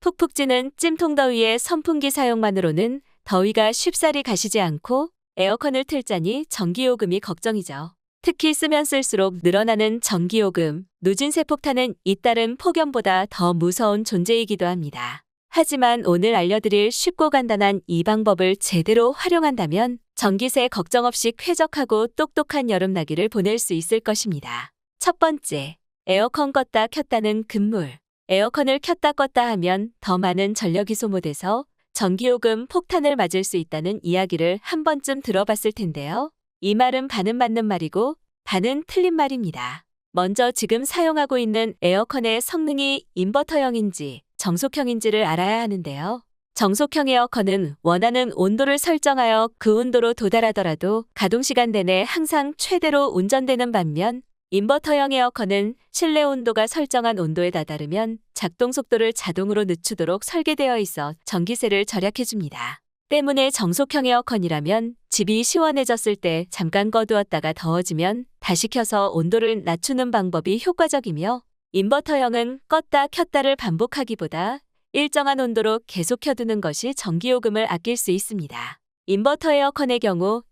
푹푹 찌는 찜통더위에 선풍기 사용만으로는 더위가 쉽사리 가시지 않고 에어컨을 틀자니 전기요금이 걱정이죠. 특히 쓰면 쓸수록 늘어나는 전기요금, 누진세 폭탄은 잇따른 폭염보다 더 무서운 존재이기도 합니다. 하지만 오늘 알려드릴 쉽고 간단한 이 방법을 제대로 활용한다면 전기세 걱정 없이 쾌적하고 똑똑한 여름나기를 보낼 수 있을 것입니다. 첫 번째, 에어컨 껐다 켰다는 금물. 에어컨을 켰다 껐다 하면 더 많은 전력이 소모돼서 전기요금 폭탄을 맞을 수 있다는 이야기를 한 번쯤 들어봤을 텐데요. 이 말은 반은 맞는 말이고 반은 틀린 말입니다. 먼저 지금 사용하고 있는 에어컨의 성능이 인버터형인지 정속형인지를 알아야 하는데요. 정속형 에어컨은 원하는 온도를 설정하여 그 온도로 도달하더라도 가동시간 내내 항상 최대로 운전되는 반면 인버터형 에어컨은 실내 온도가 설정한 온도에 다다르면 작동 속도를 자동으로 늦추도록 설계되어 있어 전기세를 절약해줍니다. 때문에 정속형 에어컨이라면 집이 시원해졌을 때 잠깐 꺼두었다가 더워지면 다시 켜서 온도를 낮추는 방법이 효과적이며 인버터형은 껐다 켰다를 반복하기보다 일정한 온도로 계속 켜두는 것이 전기요금을 아낄 수 있습니다. 인버터 에어컨의 경우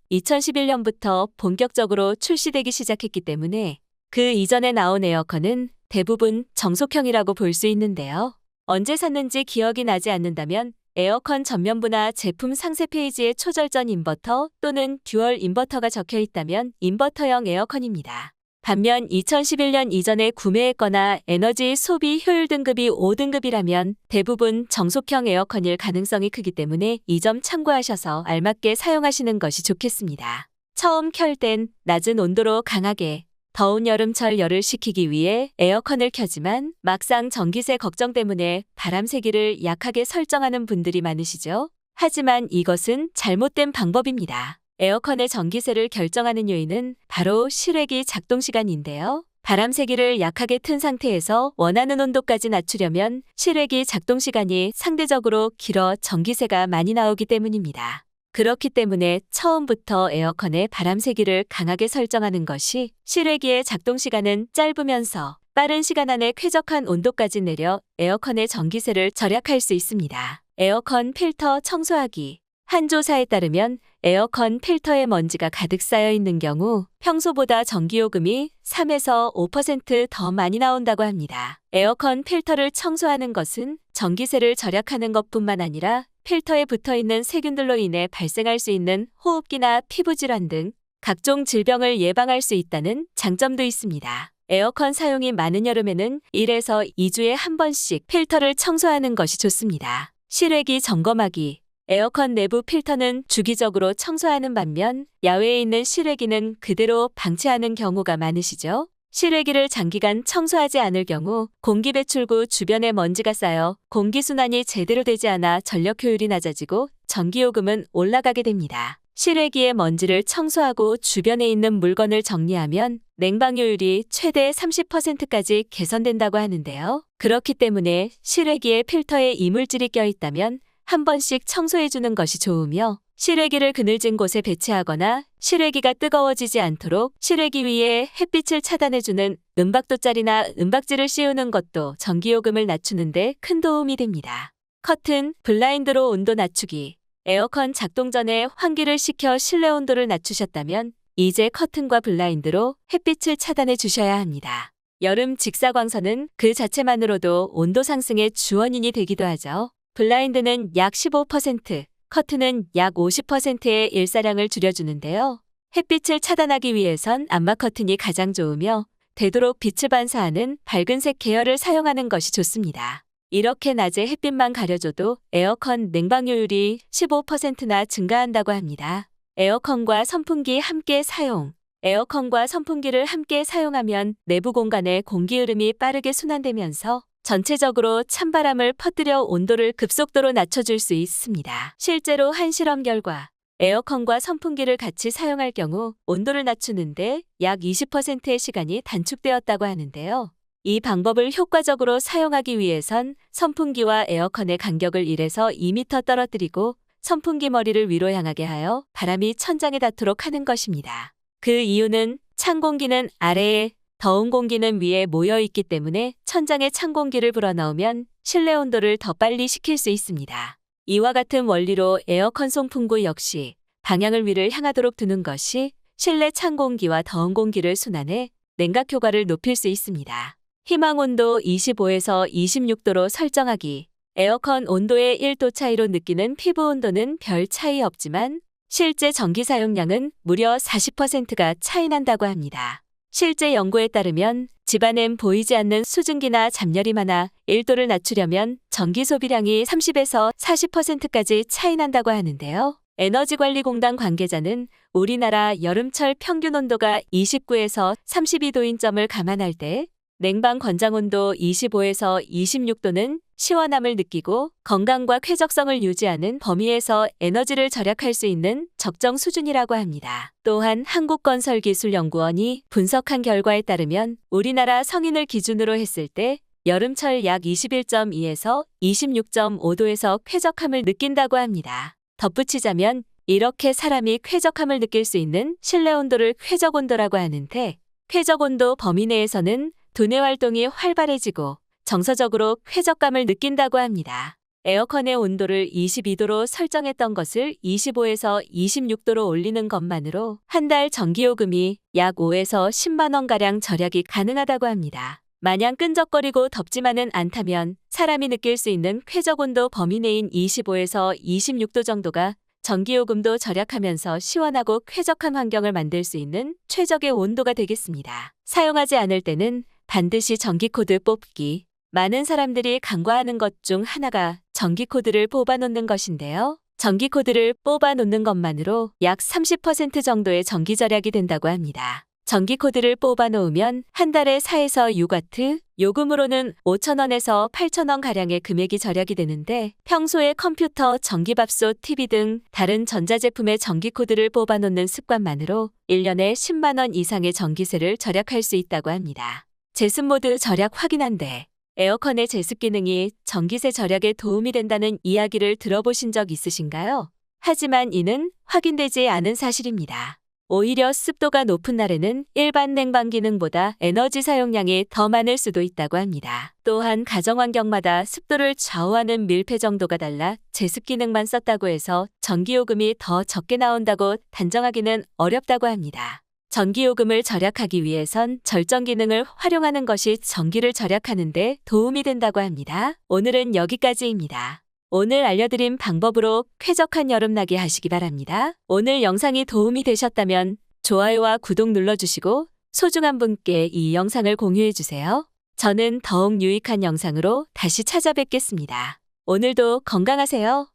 2011년부터 본격적으로 출시되기 시작했기 때문에 그 이전에 나온 에어컨은 대부분 정속형이라고 볼 수 있는데요. 언제 샀는지 기억이 나지 않는다면 에어컨 전면부나 제품 상세 페이지에 초절전 인버터 또는 듀얼 인버터가 적혀 있다면 인버터형 에어컨입니다. 반면 2011년 이전에 구매했거나 에너지 소비 효율 등급이 5등급이라면 대부분 정속형 에어컨일 가능성이 크기 때문에 이 점 참고하셔서 알맞게 사용하시는 것이 좋겠습니다. 처음 켤 땐 낮은 온도로 강하게 더운 여름철 열을 식히기 위해 에어컨을 켜지만 막상 전기세 걱정 때문에 바람 세기를 약하게 설정하는 분들이 많으시죠? 하지만 이것은 잘못된 방법입니다. 에어컨의 전기세를 결정하는 요인은 바로 실외기 작동 시간인데요. 바람 세기를 약하게 튼 상태에서 원하는 온도까지 낮추려면 실외기 작동 시간이 상대적으로 길어 전기세가 많이 나오기 때문입니다. 그렇기 때문에 처음부터 에어컨의 바람 세기를 강하게 설정하는 것이 실외기의 작동 시간은 짧으면서 빠른 시간 안에 쾌적한 온도까지 내려 에어컨의 전기세를 절약할 수 있습니다. 에어컨 필터 청소하기. 한 조사에 따르면 에어컨 필터에 먼지가 가득 쌓여 있는 경우 평소보다 전기요금이 3에서 5% 더 많이 나온다고 합니다. 에어컨 필터를 청소하는 것은 전기세를 절약하는 것뿐만 아니라 필터에 붙어있는 세균들로 인해 발생할 수 있는 호흡기나 피부질환 등 각종 질병을 예방할 수 있다는 장점도 있습니다. 에어컨 사용이 많은 여름에는 1에서 2주에 한 번씩 필터를 청소하는 것이 좋습니다. 실외기 점검하기. 에어컨 내부 필터는 주기적으로 청소하는 반면 야외에 있는 실외기는 그대로 방치하는 경우가 많으시죠? 실외기를 장기간 청소하지 않을 경우 공기 배출구 주변에 먼지가 쌓여 공기순환이 제대로 되지 않아 전력 효율이 낮아지고 전기요금은 올라가게 됩니다. 실외기의 먼지를 청소하고 주변에 있는 물건을 정리하면 냉방효율이 최대 30%까지 개선된다고 하는데요. 그렇기 때문에 실외기의 필터에 이물질이 껴있다면 한 번씩 청소해주는 것이 좋으며 실외기를 그늘진 곳에 배치하거나 실외기가 뜨거워지지 않도록 실외기 위에 햇빛을 차단해주는 은박도짜리나 은박지를 씌우는 것도 전기요금을 낮추는 데 큰 도움이 됩니다. 커튼, 블라인드로 온도 낮추기. 에어컨 작동 전에 환기를 시켜 실내 온도를 낮추셨다면 이제 커튼과 블라인드로 햇빛을 차단해 주셔야 합니다. 여름 직사광선은 그 자체만으로도 온도 상승의 주원인이 되기도 하죠. 블라인드는 약 15%, 커튼은 약 50%의 일사량을 줄여주는데요. 햇빛을 차단하기 위해선 암막 커튼이 가장 좋으며 되도록 빛을 반사하는 밝은색 계열을 사용하는 것이 좋습니다. 이렇게 낮에 햇빛만 가려줘도 에어컨 냉방효율이 15%나 증가한다고 합니다. 에어컨과 선풍기 함께 사용. 에어컨과 선풍기를 함께 사용하면 내부 공간의 공기 흐름이 빠르게 순환되면서 전체적으로 찬바람을 퍼뜨려 온도를 급속도로 낮춰줄 수 있습니다. 실제로 한 실험 결과 에어컨과 선풍기를 같이 사용할 경우 온도를 낮추는데 약 20%의 시간이 단축되었다고 하는데요. 이 방법을 효과적으로 사용하기 위해선 선풍기와 에어컨의 간격을 1에서 2m 떨어뜨리고 선풍기 머리를 위로 향하게 하여 바람이 천장에 닿도록 하는 것입니다. 그 이유는 찬 공기는 아래에 더운 공기는 위에 모여 있기 때문에 천장에 찬 공기를 불어넣으면 실내 온도를 더 빨리 식힐 수 있습니다. 이와 같은 원리로 에어컨 송풍구 역시 방향을 위를 향하도록 두는 것이 실내 찬 공기와 더운 공기를 순환해 냉각 효과를 높일 수 있습니다. 희망 온도 25에서 26도로 설정하기. 에어컨 온도의 1도 차이로 느끼는 피부 온도는 별 차이 없지만 실제 전기 사용량은 무려 40%가 차이 난다고 합니다. 실제 연구에 따르면 집안엔 보이지 않는 수증기나 잡열이 많아 1도를 낮추려면 전기 소비량이 30에서 40%까지 차이 난다고 하는데요. 에너지관리공단 관계자는 우리나라 여름철 평균 온도가 29에서 32도인 점을 감안할 때 냉방 권장 온도 25에서 26도는 시원함을 느끼고 건강과 쾌적성을 유지하는 범위에서 에너지를 절약할 수 있는 적정 수준이라고 합니다. 또한 한국건설기술연구원이 분석한 결과에 따르면 우리나라 성인을 기준으로 했을 때 여름철 약 21.2에서 26.5도에서 쾌적함을 느낀다고 합니다. 덧붙이자면 이렇게 사람이 쾌적함을 느낄 수 있는 실내 온도를 쾌적온도라고 하는데 쾌적온도 범위 내에서는 두뇌 활동이 활발해지고 정서적으로 쾌적감을 느낀다고 합니다. 에어컨의 온도를 22도로 설정했던 것을 25에서 26도로 올리는 것만으로 한 달 전기요금이 약 5에서 10만 원가량 절약이 가능하다고 합니다. 마냥 끈적거리고 덥지만은 않다면 사람이 느낄 수 있는 쾌적온도 범위 내인 25에서 26도 정도가 전기요금도 절약하면서 시원하고 쾌적한 환경을 만들 수 있는 최적의 온도가 되겠습니다. 사용하지 않을 때는 반드시 전기코드 뽑기. 많은 사람들이 간과하는 것 중 하나가 전기코드를 뽑아놓는 것인데요. 전기코드를 뽑아놓는 것만으로 약 30% 정도의 전기 절약이 된다고 합니다. 전기코드를 뽑아놓으면 한 달에 4에서 6와트, 요금으로는 5,000원에서 8,000원 가량의 금액이 절약이 되는데 평소에 컴퓨터, 전기밥솥, TV 등 다른 전자제품의 전기코드를 뽑아놓는 습관만으로 1년에 10만 원 이상의 전기세를 절약할 수 있다고 합니다. 제습 모드 절약 확인한데 에어컨의 제습 기능이 전기세 절약에 도움이 된다는 이야기를 들어보신 적 있으신가요? 하지만 이는 확인되지 않은 사실입니다. 오히려 습도가 높은 날에는 일반 냉방 기능보다 에너지 사용량이 더 많을 수도 있다고 합니다. 또한 가정환경마다 습도를 좌우하는 밀폐 정도가 달라 제습 기능만 썼다고 해서 전기요금이 더 적게 나온다고 단정하기는 어렵다고 합니다. 전기요금을 절약하기 위해선 절전 기능을 활용하는 것이 전기를 절약하는 데 도움이 된다고 합니다. 오늘은 여기까지입니다. 오늘 알려드린 방법으로 쾌적한 여름나기 하시기 바랍니다. 오늘 영상이 도움이 되셨다면 좋아요와 구독 눌러주시고 소중한 분께 이 영상을 공유해주세요. 저는 더욱 유익한 영상으로 다시 찾아뵙겠습니다. 오늘도 건강하세요.